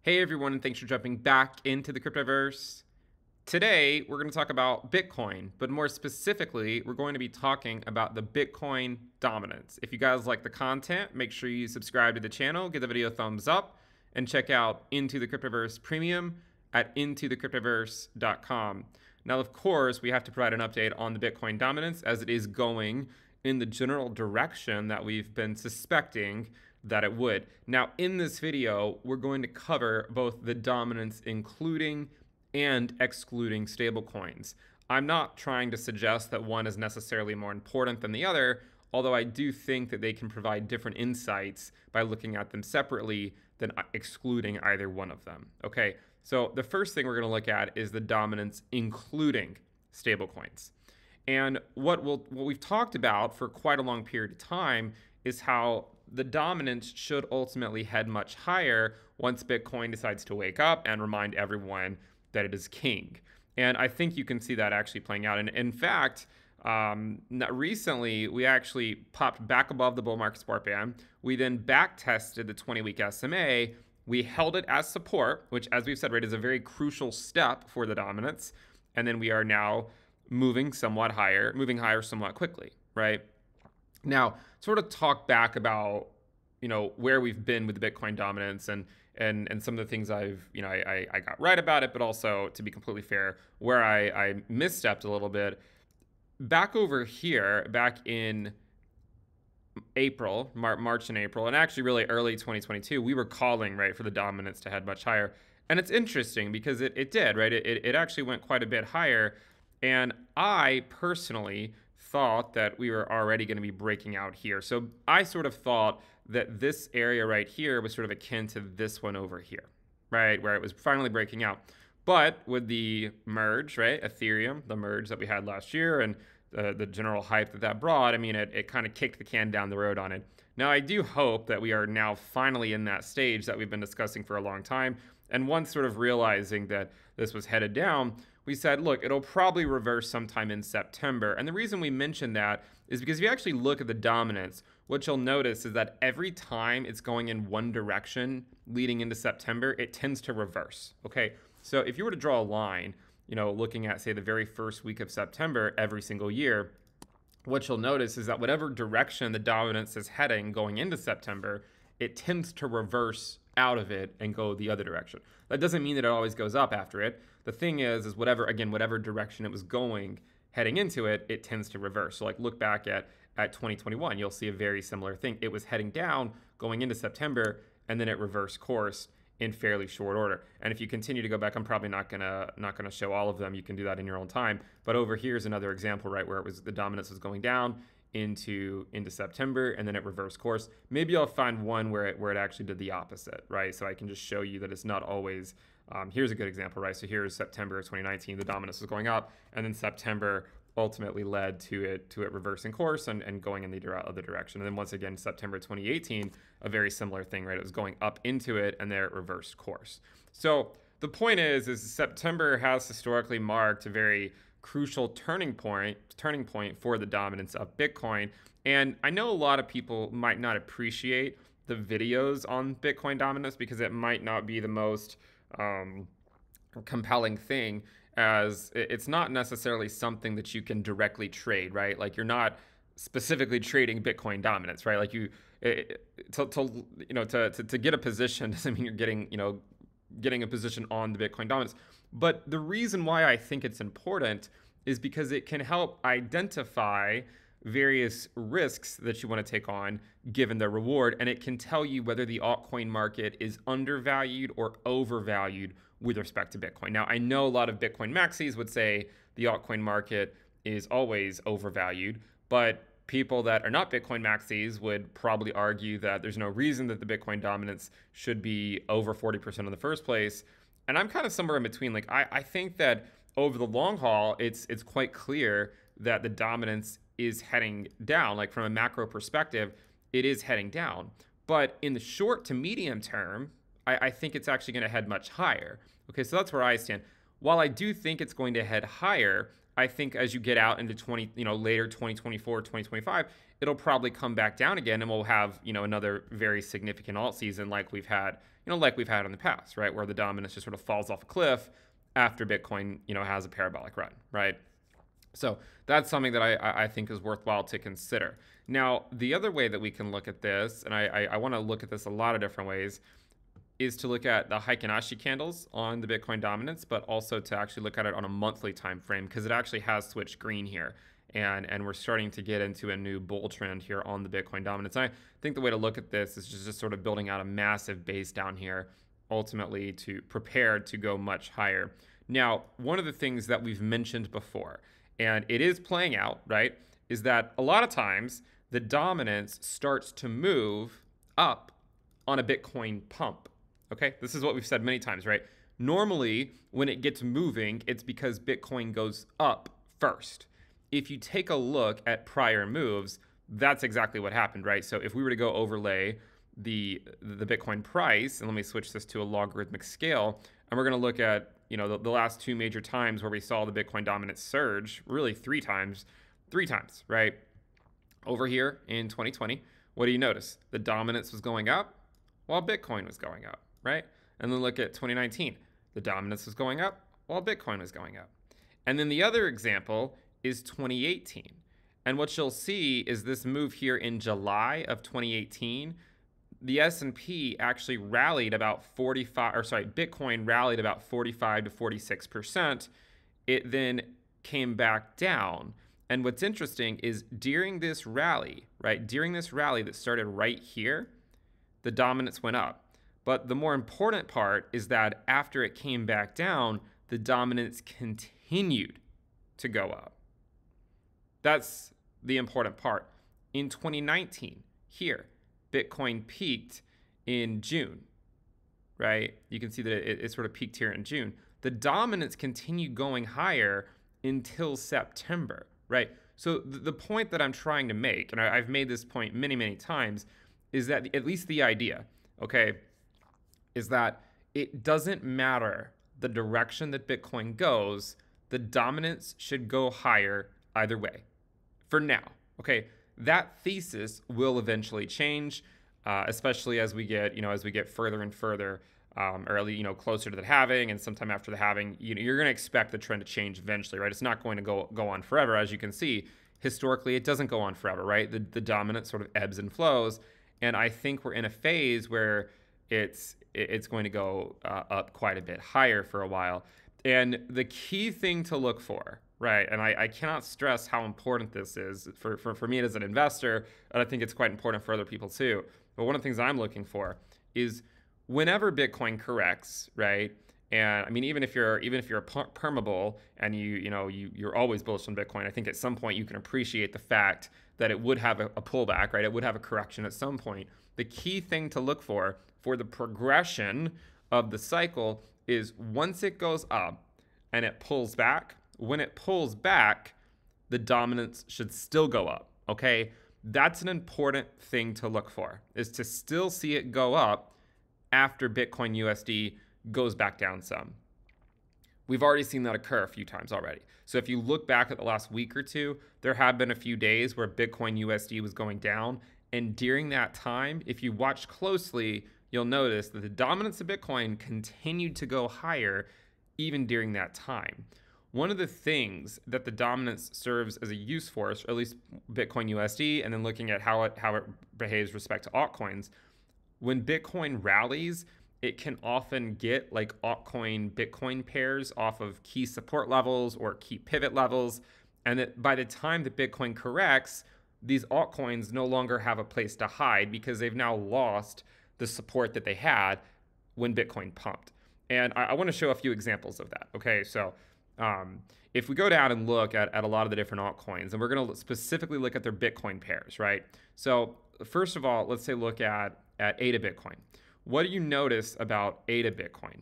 Hey everyone, and thanks for jumping back into the cryptoverse. Today, we're going to talk about Bitcoin, but more specifically, we're going to be talking about the Bitcoin dominance. If you guys like the content, make sure you subscribe to the channel, give the video a thumbs up, and check out Into the Cryptoverse Premium at intothecryptoverse.com. Now, of course, we have to provide an update on the Bitcoin dominance as it is going in the general direction that we've been suspecting that it would. Now, in this video, we're going to cover both the dominance including and excluding stablecoins. I'm not trying to suggest that one is necessarily more important than the other, although I do think that they can provide different insights by looking at them separately than excluding either one of them. Okay, so the first thing we're going to look at is the dominance including stablecoins. And what we've talked about for quite a long period of time is how the dominance should ultimately head much higher once Bitcoin decides to wake up and remind everyone that it is king. And I think you can see that actually playing out. And in fact, recently we actually popped back above the bull market support band. We then back tested the 20-week SMA. We held it as support, which, as we've said, right, is a very crucial step for the dominance. And then we are now moving higher somewhat quickly, right? Now, sort of talk back about, where we've been with the Bitcoin dominance and some of the things I got right about it, but also, to be completely fair, where I misstepped a little bit. Back over here, back in April, March and April, and actually really early 2022, we were calling, right, for the dominance to head much higher. And it's interesting because it did, right? It actually went quite a bit higher. And I personally thought that we were already going to be breaking out here. So I sort of thought that this area right here was sort of akin to this one over here, right? Where it was finally breaking out. But with the merge, right, Ethereum, the merge that we had last year and the general hype that brought, I mean, it kind of kicked the can down the road on it. Now, I do hope that we are now finally in that stage that we've been discussing for a long time. And once sort of realizing that this was headed down, we said, look, it'll probably reverse sometime in September. And the reason we mentioned that is because if you actually look at the dominance, what you'll notice is that every time it's going in one direction leading into September, it tends to reverse. Okay, so if you were to draw a line, looking at, say, the very first week of September every single year, what you'll notice is that whatever direction the dominance is heading going into September, it tends to reverse out of it and go the other direction. That doesn't mean that it always goes up after it. The thing is whatever direction it was going heading into it, it tends to reverse. So like look back at 2021, you'll see a very similar thing. It was heading down going into September, and then it reversed course in fairly short order. And if you continue to go back, I'm probably not gonna show all of them. You can do that in your own time. But over here is another example, right, where the dominance was going down into September, and then it reversed course. Maybe I'll find one where it actually did the opposite, right? So I can just show you that it's not always. Here's a good example, right? So here's September of 2019, the dominance was going up, and then September ultimately led to it reversing course and going in the other direction. And then once again, September 2018, a very similar thing, right? It was going up into it, and there it reversed course. So the point is September has historically marked a very crucial turning point for the dominance of Bitcoin. And I know a lot of people might not appreciate the videos on Bitcoin dominance because it might not be the most compelling thing, as it's not necessarily something that you can directly trade, right? Like you're not specifically trading Bitcoin dominance, right? Like to get a position doesn't mean you're getting a position on the Bitcoin dominance. But the reason why I think it's important is because it can help identify various risks that you want to take on given the reward, and it can tell you whether the altcoin market is undervalued or overvalued with respect to Bitcoin. Now, I know a lot of Bitcoin maxis would say the altcoin market is always overvalued, but people that are not Bitcoin maxis would probably argue that there's no reason that the Bitcoin dominance should be over 40% in the first place. And I'm kind of somewhere in between. Like I think that over the long haul, it's quite clear that the dominance is heading down. Like from a macro perspective, it is heading down. But in the short to medium term, I think it's actually going to head much higher. Okay, so that's where I stand. While I do think it's going to head higher, I think as you get out into later 2024, 2025, it'll probably come back down again, and we'll have, another very significant alt season like we've had in the past, right? Where the dominance just sort of falls off a cliff after Bitcoin, has a parabolic run, right? So that's something that I think is worthwhile to consider. Now, the other way that we can look at this, and I want to look at this a lot of different ways, is to look at the Heikin Ashi candles on the Bitcoin dominance, but also to actually look at it on a monthly time frame, because it actually has switched green here. And we're starting to get into a new bull trend here on the Bitcoin dominance. And I think the way to look at this is just sort of building out a massive base down here, ultimately to prepare to go much higher. Now, one of the things that we've mentioned before, and it is playing out, right, is that a lot of times the dominance starts to move up on a Bitcoin pump. Okay, this is what we've said many times, right? Normally, when it gets moving, it's because Bitcoin goes up first. If you take a look at prior moves, that's exactly what happened, right? So if we were to go overlay the Bitcoin price, and let me switch this to a logarithmic scale, and we're going to look at the last two major times where we saw the Bitcoin dominance surge, really three times, right? Over here in 2020, what do you notice? The dominance was going up while Bitcoin was going up, right? And then look at 2019. The dominance was going up while Bitcoin was going up. And then the other example is 2018. And what you'll see is this move here in July of 2018, the S&P actually rallied about Bitcoin rallied about 45 to 46%. It then came back down. And what's interesting is during this rally that started right here, the dominance went up. But the more important part is that after it came back down, the dominance continued to go up. That's the important part. In 2019, here, Bitcoin peaked in June, right? You can see that it sort of peaked here in June. The dominance continued going higher until September, right? So the point that I'm trying to make, and I've made this point many, many times, is that at least the idea, okay, is that it doesn't matter the direction that Bitcoin goes, the dominance should go higher either way. For now, okay, that thesis will eventually change, especially as we get further and further, or at least closer to the halving, and sometime after the halving, you're going to expect the trend to change eventually, right? It's not going to go on forever, as you can see. Historically, it doesn't go on forever, right? The dominance sort of ebbs and flows, and I think we're in a phase where it's going to go up quite a bit higher for a while. And the key thing to look for, right, and I cannot stress how important this is for me as an investor, and I think it's quite important for other people too. But one of the things I'm looking for is whenever Bitcoin corrects, right? And I mean, even if you're a permabull and you're always bullish on Bitcoin, I think at some point you can appreciate the fact that it would have a pullback, right? It would have a correction at some point. The key thing to look for the progression of the cycle is once it goes up and it pulls back, when it pulls back, the dominance should still go up, okay? That's an important thing to look for, is to still see it go up after Bitcoin USD goes back down some. We've already seen that occur a few times already. So if you look back at the last week or two, there have been a few days where Bitcoin USD was going down. And during that time, if you watch closely, you'll notice that the dominance of Bitcoin continued to go higher even during that time. One of the things that the dominance serves as a use for, or at least Bitcoin USD, and then looking at how it behaves with respect to altcoins, when Bitcoin rallies, it can often get like altcoin Bitcoin pairs off of key support levels or key pivot levels. And that by the time that Bitcoin corrects, these altcoins no longer have a place to hide because they've now lost the support that they had when Bitcoin pumped. And I want to show a few examples of that. Okay, so if we go down and look at a lot of the different altcoins, and we're going to specifically look at their Bitcoin pairs, right? So first of all, let's say look at ADA Bitcoin. What do you notice about ADA Bitcoin?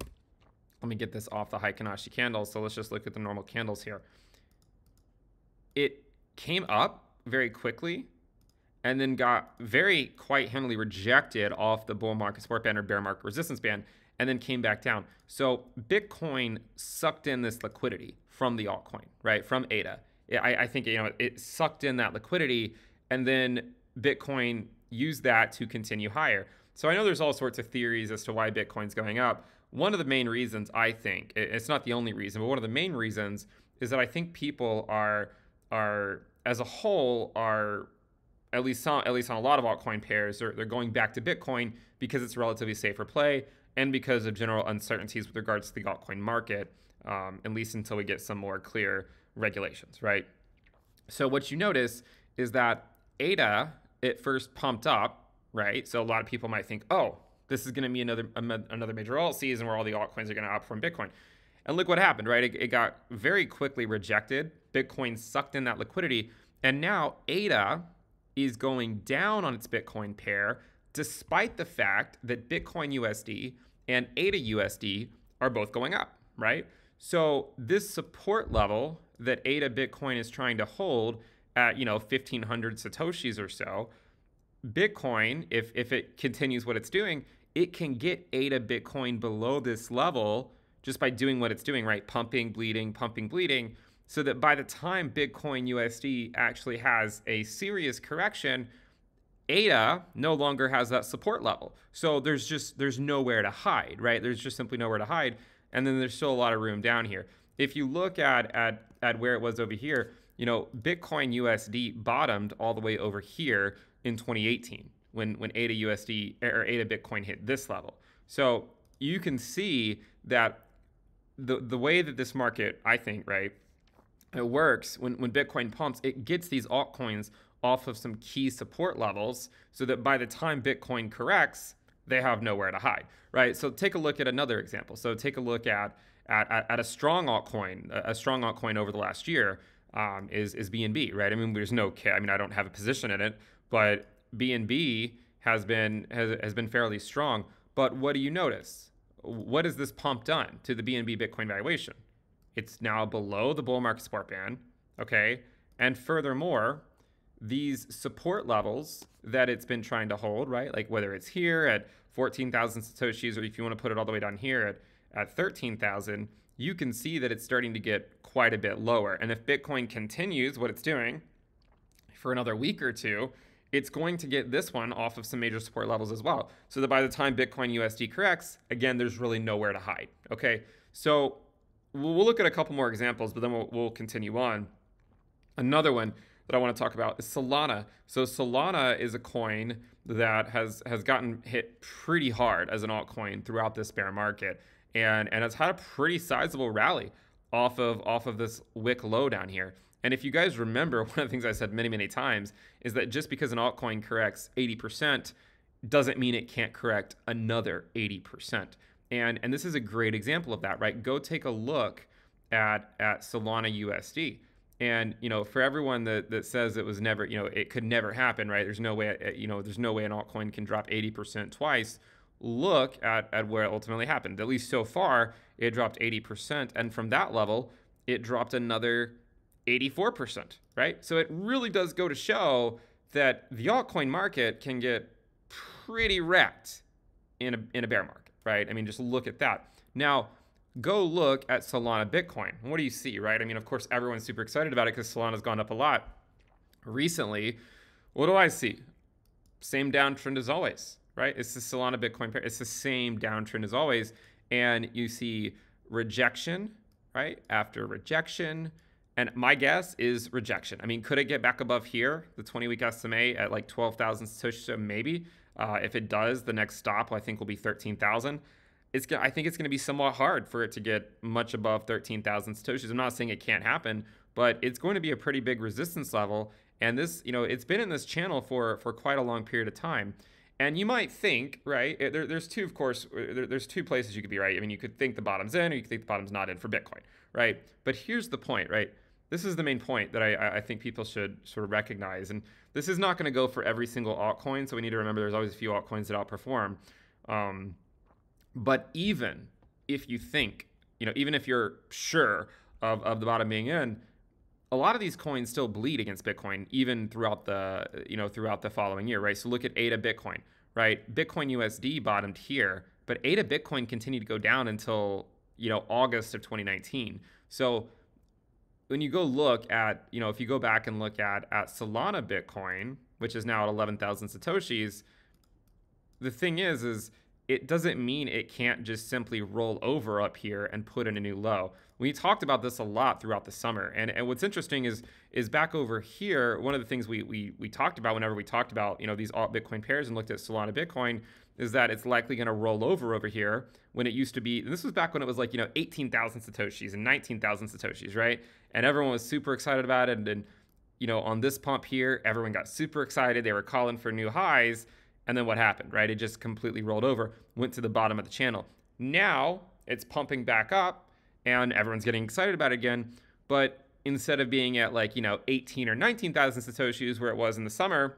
Let me get this off the Heikin Ashi candles. So let's just look at the normal candles here. It came up very quickly and then got quite handily rejected off the bull market support band or bear market resistance band. and then came back down. So Bitcoin sucked in this liquidity from the altcoin, right? From ADA. I think, it sucked in that liquidity, and then Bitcoin used that to continue higher. So I know there's all sorts of theories as to why Bitcoin's going up. One of the main reasons, I think, it's not the only reason, but one of the main reasons is that I think people are as a whole are at least on a lot of altcoin pairs, they're going back to Bitcoin because it's a relatively safer play and because of general uncertainties with regards to the altcoin market, at least until we get some more clear regulations, right? So what you notice is that ADA, it first pumped up, right? So a lot of people might think, oh, this is going to be another major alt season where all the altcoins are going to outperform Bitcoin. And look what happened, right? It got very quickly rejected. Bitcoin sucked in that liquidity. And now ADA is going down on its Bitcoin pair, despite the fact that Bitcoin USD and ADA USD are both going up, right? So this support level that ADA Bitcoin is trying to hold at, 1,500 Satoshis or so, Bitcoin, if it continues what it's doing, it can get ADA Bitcoin below this level just by doing what it's doing, right? Pumping, bleeding, so that by the time Bitcoin USD actually has a serious correction, ADA no longer has that support level. So there's nowhere to hide, right? There's just simply nowhere to hide. And then there's still a lot of room down here. If you look at where it was over here, Bitcoin USD bottomed all the way over here in 2018 when ADA USD or ADA Bitcoin hit this level. So you can see that the way that this market, I think, right, it works when Bitcoin pumps, it gets these altcoins off of some key support levels so that by the time Bitcoin corrects, they have nowhere to hide, right? So take a look at another example. So take a look at a strong altcoin over the last year is BNB, right? I mean, I don't have a position in it, but BNB has been fairly strong. But what do you notice? What has this pump done to the BNB Bitcoin valuation? It's now below the bull market support band, okay? And furthermore, these support levels that it's been trying to hold, right? Like whether it's here at 14,000 Satoshis, or if you want to put it all the way down here at 13,000, you can see that it's starting to get quite a bit lower. And if Bitcoin continues what it's doing for another week or two, it's going to get this one off of some major support levels as well. So that by the time Bitcoin USD corrects, again, there's really nowhere to hide, okay? So we'll look at a couple more examples, but then we'll continue on. Another one that I want to talk about is Solana. So Solana is a coin that has gotten hit pretty hard as an altcoin throughout this bear market, and it's had a pretty sizable rally off of this wick low down here. And if you guys remember, one of the things I said many times is that just because an altcoin corrects 80% doesn't mean it can't correct another 80%. And this is a great example of that, right? Go take a look at Solana USD. And, for everyone that says it was never, it could never happen, right? There's no way, there's no way an altcoin can drop 80% twice. Look at where it ultimately happened. At least so far, it dropped 80%. And from that level, it dropped another 84%, right? So it really does go to show that the altcoin market can get pretty wrecked in a bear market, right? I mean, just look at that. Now, go look at Solana Bitcoin. What do you see, right? I mean, of course, everyone's super excited about it because Solana's gone up a lot recently. What do I see? Same downtrend as always, right? It's the Solana Bitcoin pair. It's the same downtrend as always. And you see rejection, right? After rejection. And my guess is rejection. I mean, could it get back above here, the 20-week SMA at like 12,000 Satoshis? Maybe. If it does, the next stop, I think, will be 13,000. I think it's going to be somewhat hard for it to get much above 13,000 Satoshis. I'm not saying it can't happen, but it's going to be a pretty big resistance level. And this, it's been in this channel for quite a long period of time. And you might think, right, there's two places you could be, right? I mean, you could think the bottom's in, or you could think the bottom's not in for Bitcoin, right? But here's the point, right? This is the main point that I think people should sort of recognize. And this is not going to go for every single altcoin, so we need to remember there's always a few altcoins that outperform. But even if you think, even if you're sure of the bottom being in, a lot of these coins still bleed against Bitcoin, even throughout the following year, right? So look at ADA Bitcoin, right? Bitcoin USD bottomed here but ADA Bitcoin continued to go down until, August of 2019. So when you go look at, if you go back and look at Solana Bitcoin, which is now at 11,000 Satoshis, the thing is it doesn't mean it can't just simply roll over up here and put in a new low. We talked about this a lot throughout the summer. And what's interesting is back over here, one of the things we talked about whenever we talked about, these alt Bitcoin pairs and looked at Solana Bitcoin, is that it's likely going to roll over here when it used to be, and this was back when it was like, 18,000 Satoshis and 19,000 Satoshis, right? And everyone was super excited about it. And on this pump here, everyone got super excited. They were calling for new highs. And then what happened, right? It just completely rolled over, went to the bottom of the channel. Now it's pumping back up and everyone's getting excited about it again. But instead of being at like, 18 or 19,000 Satoshis where it was in the summer,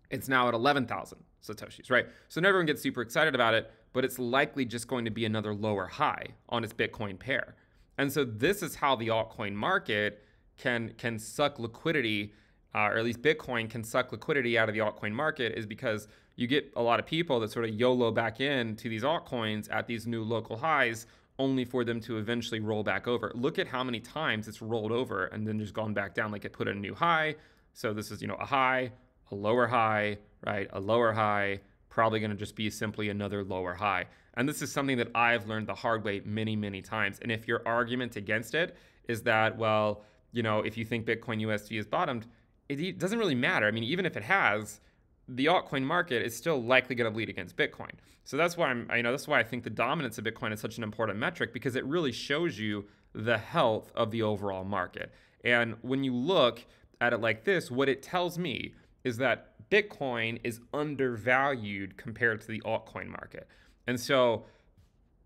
it's now at 11,000 Satoshis, right? So now everyone gets super excited about it, but it's likely just going to be another lower high on its Bitcoin pair. And so this is how the altcoin market can suck liquidity, or at least Bitcoin can suck liquidity out of the altcoin market, is because you get a lot of people that sort of YOLO back into these altcoins at these new local highs, only for them to eventually roll back over. Look at how many times it's rolled over and then just gone back down, like it put in a new high. So this is, a high, a lower high, right? A lower high, probably going to just be simply another lower high. And this is something that I've learned the hard way many, many times. And if your argument against it is that, well, if you think Bitcoin USD is bottomed, it doesn't really matter. I mean, even if it has, the altcoin market is still likely going to bleed against Bitcoin. So that's why that's why I think the dominance of Bitcoin is such an important metric, because it really shows you the health of the overall market. And when you look at it like this, what it tells me is that Bitcoin is undervalued compared to the altcoin market. And so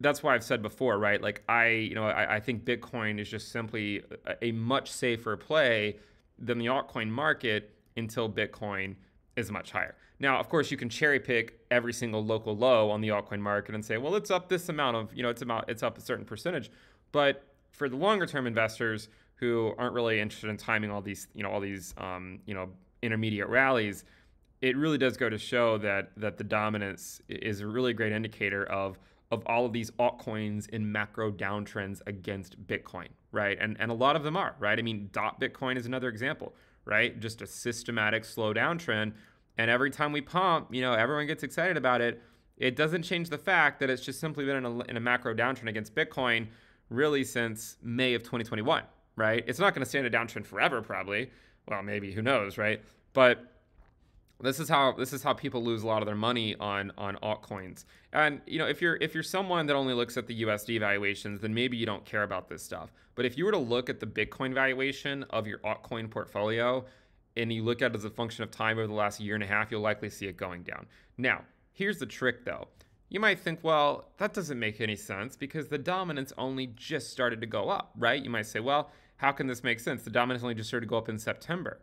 that's why I've said before, right? Like I think Bitcoin is just simply a much safer play than the altcoin market until Bitcoin is much higher. Now, of course, you can cherry pick every single local low on the altcoin market and say, well, it's up this amount of, it's up a certain percentage. But for the longer term investors who aren't really interested in timing all these intermediate rallies, it really does go to show that the dominance is a really great indicator of all of these altcoins in macro downtrends against Bitcoin, right? And a lot of them are, right? I mean, Bitcoin is another example, right? Just a systematic slow downtrend. And every time we pump, everyone gets excited about it. It doesn't change the fact that it's just simply been in a macro downtrend against Bitcoin really since May of 2021, right? It's not going to stand a downtrend forever, probably. Well, maybe, who knows, right? But this is how people lose a lot of their money on altcoins. And if you're someone that only looks at the USD valuations, then maybe you don't care about this stuff. But if you were to look at the Bitcoin valuation of your altcoin portfolio, and you look at it as a function of time over the last year and a half, you'll likely see it going down. Now, here's the trick though. You might think, well, that doesn't make any sense because the dominance only just started to go up, right? You might say, well, how can this make sense? The dominance only just started to go up in September.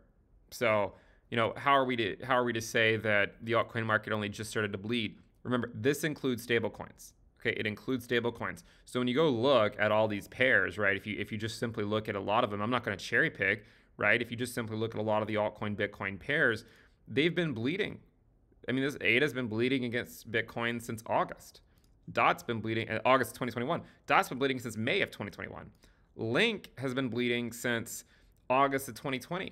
So, how are we to say that the altcoin market only just started to bleed? Remember, this includes stablecoins. Okay, it includes stablecoins. So when you go look at all these pairs, right? If you just simply look at a lot of them, I'm not going to cherry pick, right? If you just simply look at a lot of the altcoin Bitcoin pairs, they've been bleeding. I mean, this ADA's been bleeding against Bitcoin since August. DOT's been bleeding August 2021. DOT's been bleeding since May of 2021. Link has been bleeding since August of 2020.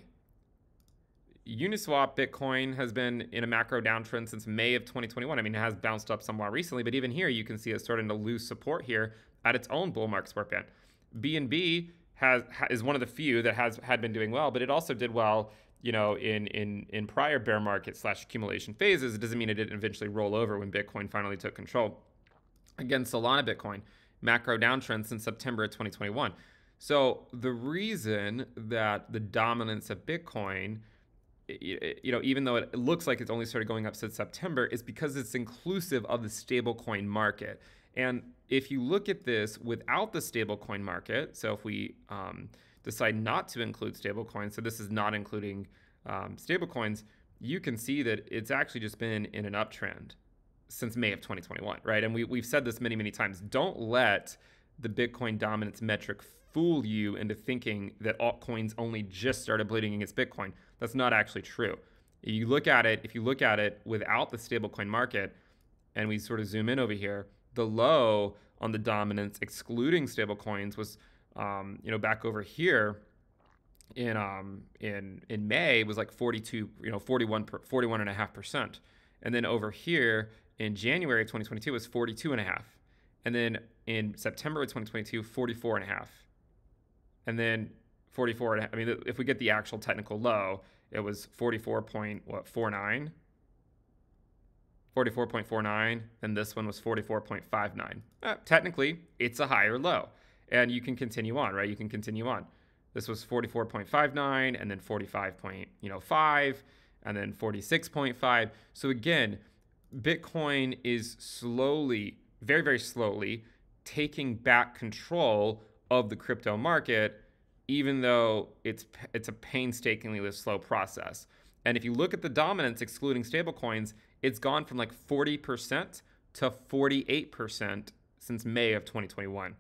Uniswap Bitcoin has been in a macro downtrend since May of 2021. I mean, it has bounced up somewhat recently, but even here you can see it's starting to lose support here at its own bull market support band. BNB is one of the few that had been doing well, but it also did well, in prior bear market / accumulation phases. It doesn't mean it didn't eventually roll over when Bitcoin finally took control. Again, Solana Bitcoin, macro downtrend since September of 2021. So the reason that the dominance of Bitcoin, even though it looks like it's only started going up since September, is because it's inclusive of the stablecoin market. And if you look at this without the stablecoin market, so if we decide not to include stablecoins, so this is not including stablecoins, you can see that it's actually just been in an uptrend since May of 2021, right? And we've said this many, many times. Don't let the Bitcoin dominance metric fool you into thinking that altcoins only just started bleeding against Bitcoin. That's not actually true. If you look at it without the stablecoin market, and we sort of zoom in over here, the low on the dominance, excluding stable coins, was back over here in May was like 42, 41.5%. And then over here in January of 2022 was 42.5. And then in September of 2022, 44.5. And then 44. I mean, if we get the actual technical low, it was 44.49. 44.49, and this one was 44.59. Technically, it's a higher low, and you can continue on, right? You can continue on. This was 44.59, and then 45.5, and then 46.5. So again, Bitcoin is slowly, very, very slowly, taking back control of the crypto market, even though it's a painstakingly slow process. And if you look at the dominance excluding stablecoins, it's gone from like 40% to 48% since May of 2021.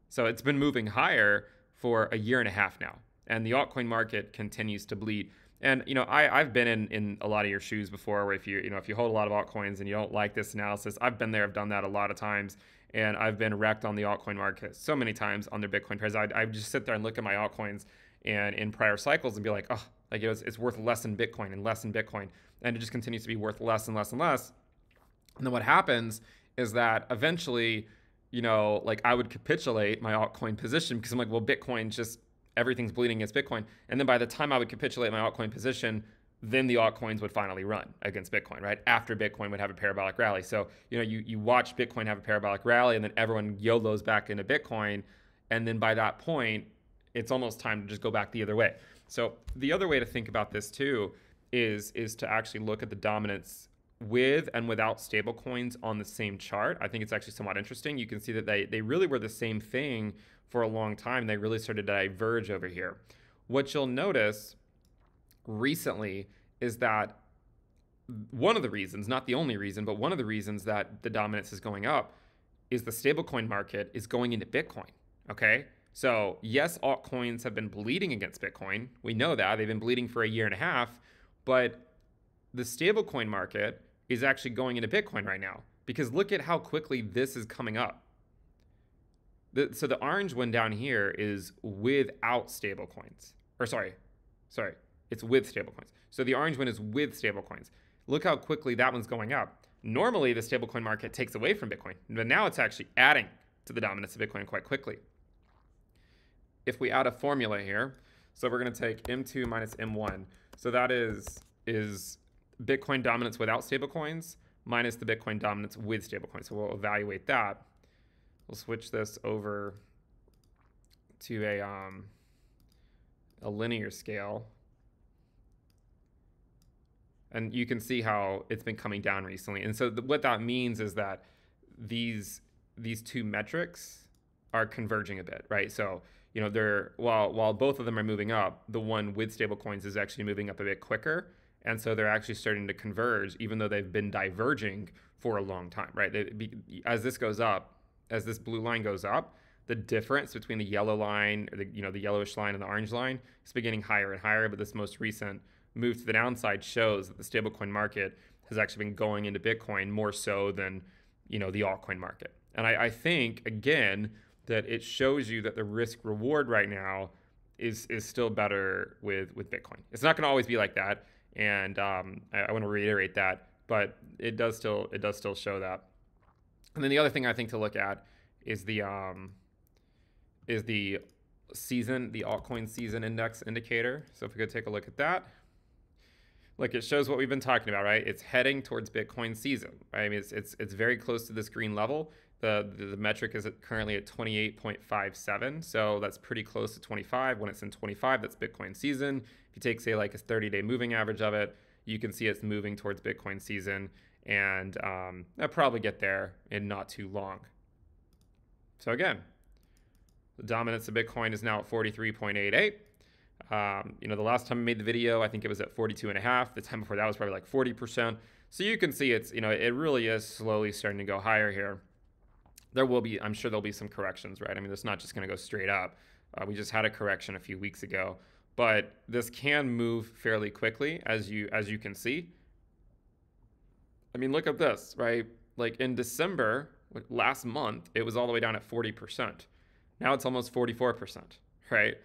So it's been moving higher for a year and a half now. And the altcoin market continues to bleed. And I've been in a lot of your shoes before, where if you hold a lot of altcoins and you don't like this analysis, I've been there, I've done that a lot of times, and I've been wrecked on the altcoin market so many times on their Bitcoin price. I just sit there and look at my altcoins and in prior cycles and be like, oh, like it's worth less in Bitcoin and less in Bitcoin, and it just continues to be worth less and less and less. And then what happens is that eventually, like I would capitulate my altcoin position because I'm like, well, Bitcoin just, everything's bleeding against Bitcoin. And then by the time I would capitulate my altcoin position, then the altcoins would finally run against Bitcoin, right? After Bitcoin would have a parabolic rally. So, you watch Bitcoin have a parabolic rally, and then everyone YOLOs back into Bitcoin. And then by that point, it's almost time to just go back the other way. So the other way to think about this too is to actually look at the dominance with and without stablecoins on the same chart. I think it's actually somewhat interesting. You can see that they really were the same thing for a long time. They really started to diverge over here. What you'll notice recently is that one of the reasons, not the only reason, but one of the reasons that the dominance is going up is the stablecoin market is going into Bitcoin, okay? So yes, altcoins have been bleeding against Bitcoin. We know that. They've been bleeding for a year and a half, but the stablecoin market is actually going into Bitcoin right now, because look at how quickly this is coming up. So the orange one down here is without stablecoins. Or sorry, it's with stablecoins. So the orange one is with stablecoins. Look how quickly that one's going up. Normally, the stablecoin market takes away from Bitcoin, but now it's actually adding to the dominance of Bitcoin quite quickly. If we add a formula here, so we're going to take M2 minus M1. So that is Bitcoin dominance without stablecoins minus the Bitcoin dominance with stablecoins. So we'll evaluate that. We'll switch this over to a linear scale. And you can see how it's been coming down recently. And so what that means is that these two metrics are converging a bit, right? So, they're while both of them are moving up, the one with stablecoins is actually moving up a bit quicker. And so they're actually starting to converge, even though they've been diverging for a long time, right? As this goes up, as this blue line goes up, the difference between the yellow line, or the yellowish line and the orange line is beginning higher and higher. But this most recent move to the downside shows that the stablecoin market has actually been going into Bitcoin more so than, the altcoin market. And I think, again, that it shows you that the risk reward right now is still better with Bitcoin. It's not going to always be like that. And I want to reiterate that, but it does still show that. And then the other thing I think to look at is the season, the altcoin season index indicator. So if we could take a look at that, look, it shows what we've been talking about, right? It's heading towards Bitcoin season, right? I mean, it's very close to this green level. The metric is currently at 28.57, so that's pretty close to 25. When it's in 25, that's Bitcoin season. If you take, say, like a 30-day moving average of it, you can see it's moving towards Bitcoin season, and I'll probably get there in not too long. So again, the dominance of Bitcoin is now at 43.88. The last time I made the video, I think it was at 42.5. The time before that was probably like 40%. So you can see it's, it really is slowly starting to go higher here. I'm sure there'll be some corrections, right? I mean, it's not just going to go straight up. We just had a correction a few weeks ago, but this can move fairly quickly, as you can see. I mean, look at this, right? Like in December, last month, it was all the way down at 40%. Now it's almost 44%, right?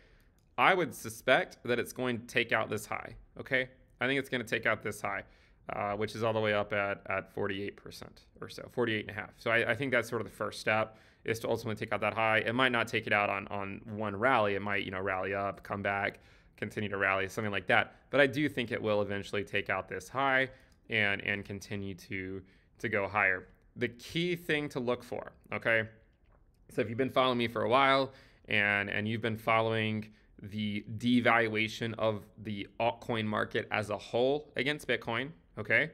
I would suspect that it's going to take out this high, okay? I think it's going to take out this high, which is all the way up at 48% or so, 48.5. So I think that's sort of the first step, is to ultimately take out that high. It might not take it out on one rally. It might, rally up, come back, continue to rally, something like that. But I do think it will eventually take out this high and continue to go higher. The key thing to look for, okay? So if you've been following me for a while and you've been following the devaluation of the altcoin market as a whole against Bitcoin, okay?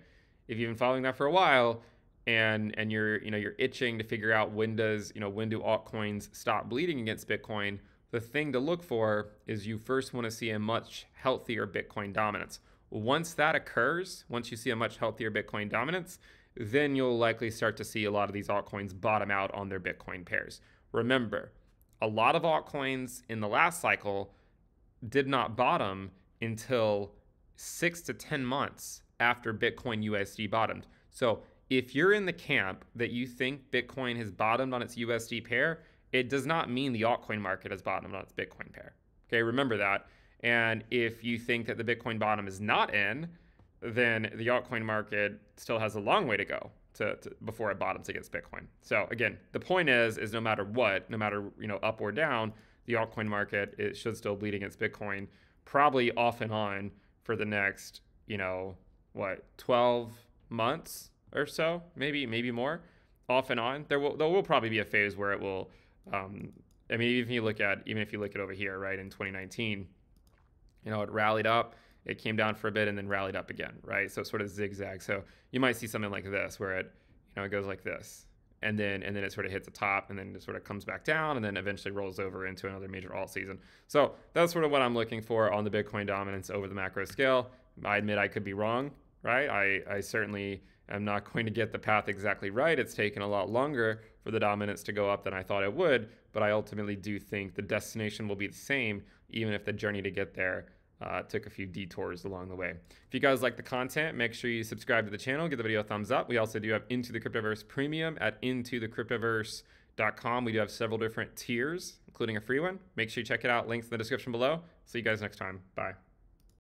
If you've been following that for a while and you're itching to figure out when do altcoins stop bleeding against Bitcoin, the thing to look for is you first want to see a much healthier Bitcoin dominance. Once that occurs, once you see a much healthier Bitcoin dominance, then you'll likely start to see a lot of these altcoins bottom out on their Bitcoin pairs. Remember, a lot of altcoins in the last cycle did not bottom until 6 to 10 months after Bitcoin USD bottomed. So if you're in the camp that you think Bitcoin has bottomed on its USD pair, it does not mean the altcoin market has bottomed on its Bitcoin pair. Okay, remember that. And if you think that the Bitcoin bottom is not in, then the altcoin market still has a long way to go before it bottoms against Bitcoin. So again, the point is no matter what, no matter up or down, the altcoin market, it should still bleed against Bitcoin, probably off and on for the next 12 months or so, maybe more, off and on. There will probably be a phase where it will. Even if you look at over here, right, in 2019, it rallied up. It came down for a bit and then rallied up again, right? So it sort of zigzag. So you might see something like this where it goes like this, and then it sort of hits the top, and then it sort of comes back down, and then eventually rolls over into another major alt season. So that's sort of what I'm looking for on the Bitcoin dominance over the macro scale. I admit I could be wrong, right? I certainly am not going to get the path exactly right. It's taken a lot longer for the dominance to go up than I thought it would, but I ultimately do think the destination will be the same, even if the journey to get there took a few detours along the way. If you guys like the content, make sure you subscribe to the channel, give the video a thumbs up. We also do have Into the Cryptoverse Premium at intothecryptoverse.com. We do have several different tiers, including a free one. Make sure you check it out. Links in the description below. See you guys next time. Bye.